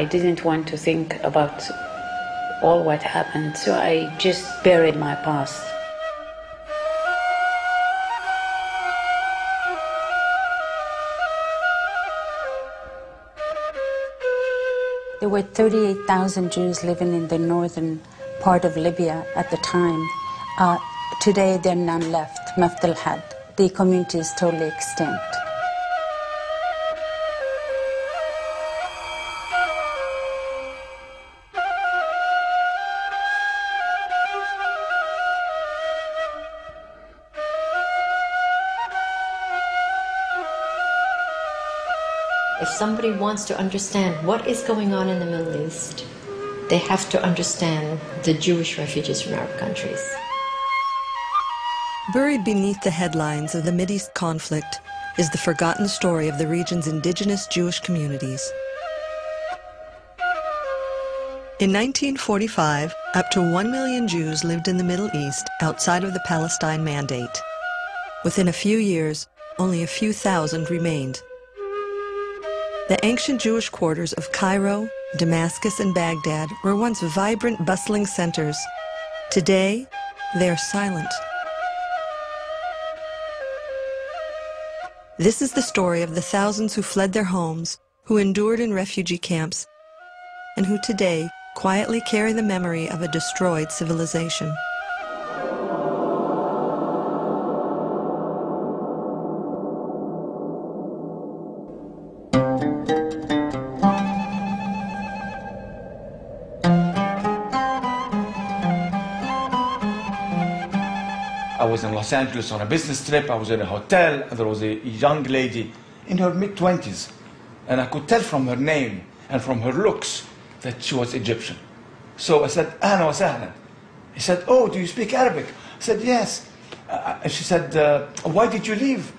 I didn't want to think about all what happened, so I just buried my past. There were 38,000 Jews living in the northern part of Libya at the time. Today, there are none left, Mafdal had. The community is totally extinct. If somebody wants to understand what is going on in the Middle East, they have to understand the Jewish refugees from Arab countries. Buried beneath the headlines of the Mideast conflict is the forgotten story of the region's indigenous Jewish communities. In 1945, up to 1 million Jews lived in the Middle East outside of the Palestine Mandate. Within a few years, only a few thousand remained. The ancient Jewish quarters of Cairo, Damascus, and Baghdad were once vibrant, bustling centers. Today, they are silent. This is the story of the thousands who fled their homes, who endured in refugee camps, and who today quietly carry the memory of a destroyed civilization. I was in Los Angeles on a business trip. I was in a hotel, and there was a young lady in her mid-20s, and I could tell from her name and from her looks that she was Egyptian. So I said, "Ahlan wa sahlan." He said, "Oh, do you speak Arabic?" I said, "Yes." And she said, "Why did you leave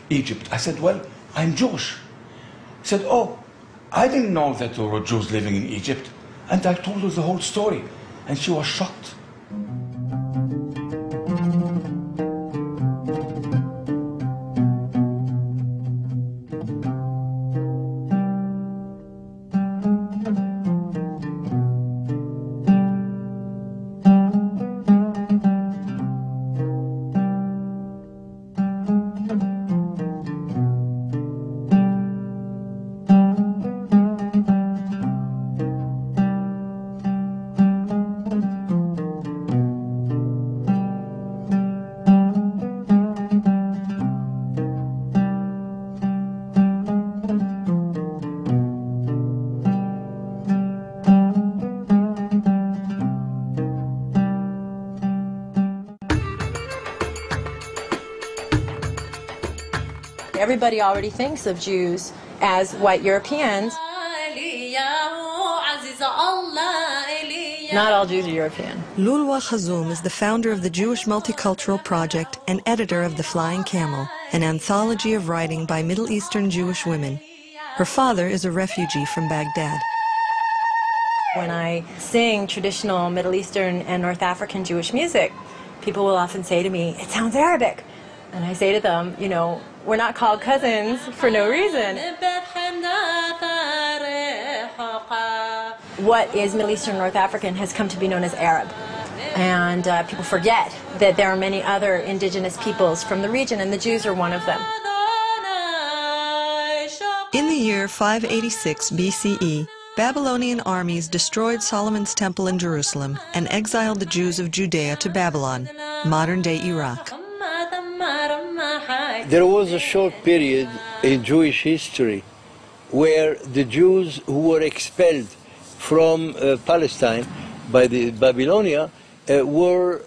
Egypt?" I said, "Well, I'm Jewish." He said, "Oh, I didn't know that there were Jews living in Egypt." And I told her the whole story, and she was shocked. Everybody already thinks of Jews as white Europeans. Not all Jews are European. Lulwa Khazoum is the founder of the Jewish Multicultural Project and editor of The Flying Camel, an anthology of writing by Middle Eastern Jewish women. Her father is a refugee from Baghdad. When I sing traditional Middle Eastern and North African Jewish music, people will often say to me, "It sounds Arabic." And I say to them, you know, we're not called cousins for no reason. What is Middle Eastern North African has come to be known as Arab. And people forget that there are many other indigenous peoples from the region, and the Jews are one of them. In the year 586 BCE, Babylonian armies destroyed Solomon's temple in Jerusalem and exiled the Jews of Judea to Babylon, modern-day Iraq. There was a short period in Jewish history where the Jews who were expelled from Palestine by the Babylonia were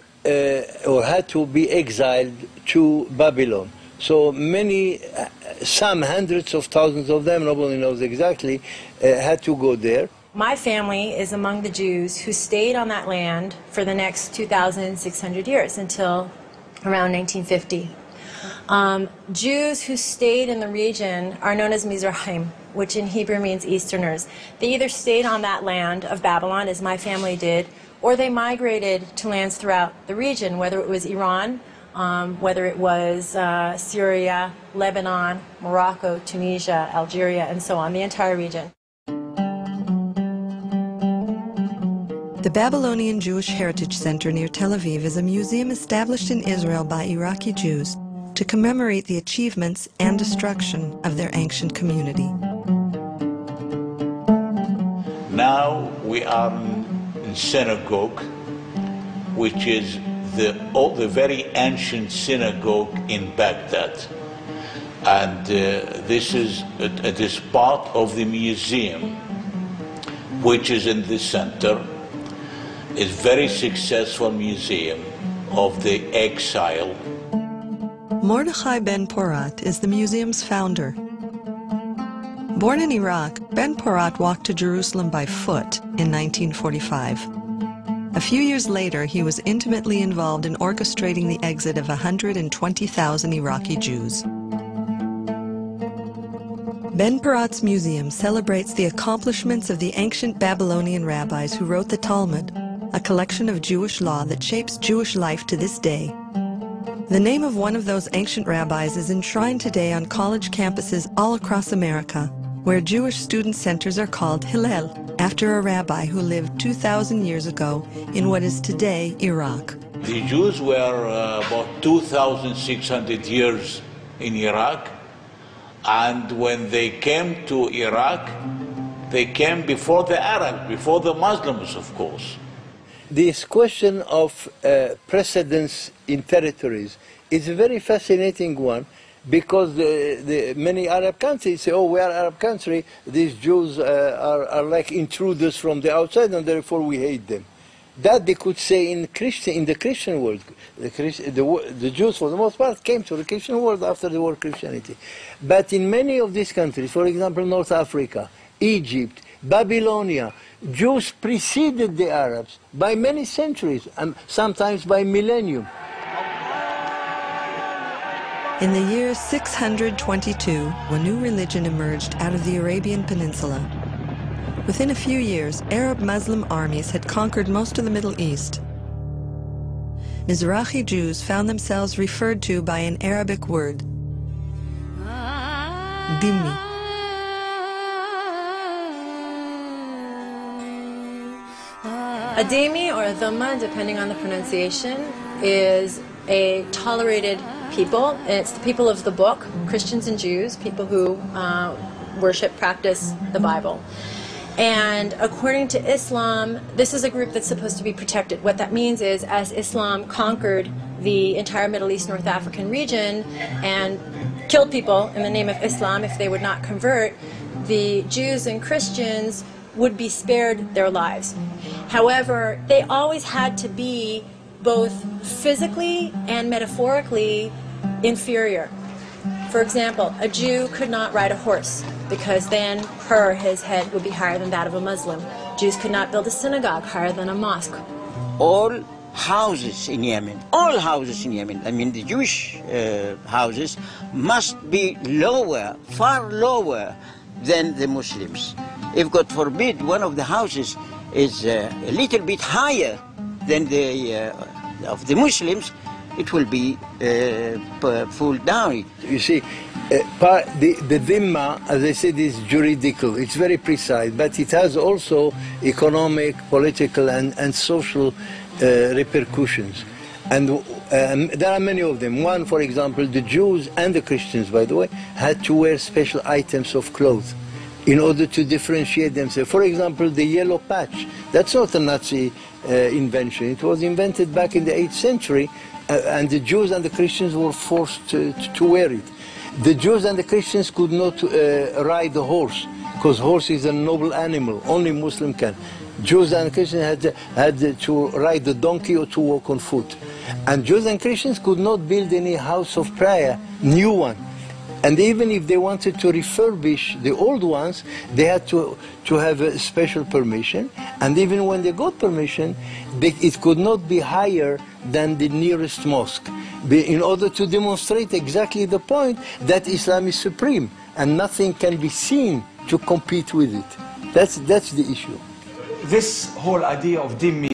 or had to be exiled to Babylon. So many, some hundreds of thousands of them, nobody knows exactly, had to go there. My family is among the Jews who stayed on that land for the next 2,600 years until around 1950. Jews who stayed in the region are known as Mizrahim, which in Hebrew means Easterners. They either stayed on that land of Babylon, as my family did, or they migrated to lands throughout the region, whether it was Iran, whether it was Syria, Lebanon, Morocco, Tunisia, Algeria, and so on, the entire region. The Babylonian Jewish Heritage Center near Tel Aviv is a museum established in Israel by Iraqi Jews to commemorate the achievements and destruction of their ancient community. Now we are in synagogue, which is the very ancient synagogue in Baghdad. And this is part of the museum, which is in the center. It's a very successful museum of the exile. Mordechai Ben Porat is the museum's founder. Born in Iraq, Ben Porat walked to Jerusalem by foot in 1945. A few years later, he was intimately involved in orchestrating the exit of 120,000 Iraqi Jews. Ben Porat's museum celebrates the accomplishments of the ancient Babylonian rabbis who wrote the Talmud, a collection of Jewish law that shapes Jewish life to this day. The name of one of those ancient rabbis is enshrined today on college campuses all across America, where Jewish student centers are called Hillel, after a rabbi who lived 2,000 years ago in what is today Iraq. The Jews were about 2,600 years in Iraq, and when they came to Iraq, they came before the Arabs, before the Muslims, of course. This question of precedence in territories is a very fascinating one, because many Arab countries say, oh, we are an Arab country, these Jews are like intruders from the outside, and therefore we hate them. That they could say in the Christian world. The Jews, for the most part, came to the Christian world after the war of Christianity. But in many of these countries, for example, North Africa, Egypt, Babylonia, Jews preceded the Arabs by many centuries, and sometimes by millennium. In the year 622, a new religion emerged out of the Arabian Peninsula. Within a few years, Arab Muslim armies had conquered most of the Middle East. Mizrahi Jews found themselves referred to by an Arabic word, dhimmi. A dhimmi or a dhamma, depending on the pronunciation, is a tolerated people. It's the people of the book, Christians and Jews, people who worship, practice the Bible. And according to Islam, this is a group that's supposed to be protected. What that means is, as Islam conquered the entire Middle East, North African region and killed people in the name of Islam if they would not convert, the Jews and Christians would be spared their lives. However, they always had to be both physically and metaphorically inferior. For example, a Jew could not ride a horse, because then his head would be higher than that of a Muslim. Jews could not build a synagogue higher than a mosque. All houses in Yemen, all houses in Yemen, I mean the Jewish houses, must be lower, far lower than the Muslims. If, God forbid, one of the houses is a little bit higher than of the Muslims, it will be pulled down. You see, the dhimma, as I said, is juridical. It's very precise, but it has also economic, political, and social repercussions. And there are many of them. One, for example, the Jews and the Christians, by the way, had to wear special items of clothes in order to differentiate themselves. For example, the yellow patch. That's not a Nazi invention. It was invented back in the 8th century, and the Jews and the Christians were forced to wear it. The Jews and the Christians could not ride a horse, because horse is a noble animal. Only Muslim can. Jews and Christians had to ride a donkey or to walk on foot. And Jews and Christians could not build any house of prayer, new one. And even if they wanted to refurbish the old ones, they had to have a special permission. And even when they got permission, it could not be higher than the nearest mosque, in order to demonstrate exactly the point that Islam is supreme and nothing can be seen to compete with it. That's the issue. This whole idea of dhimmi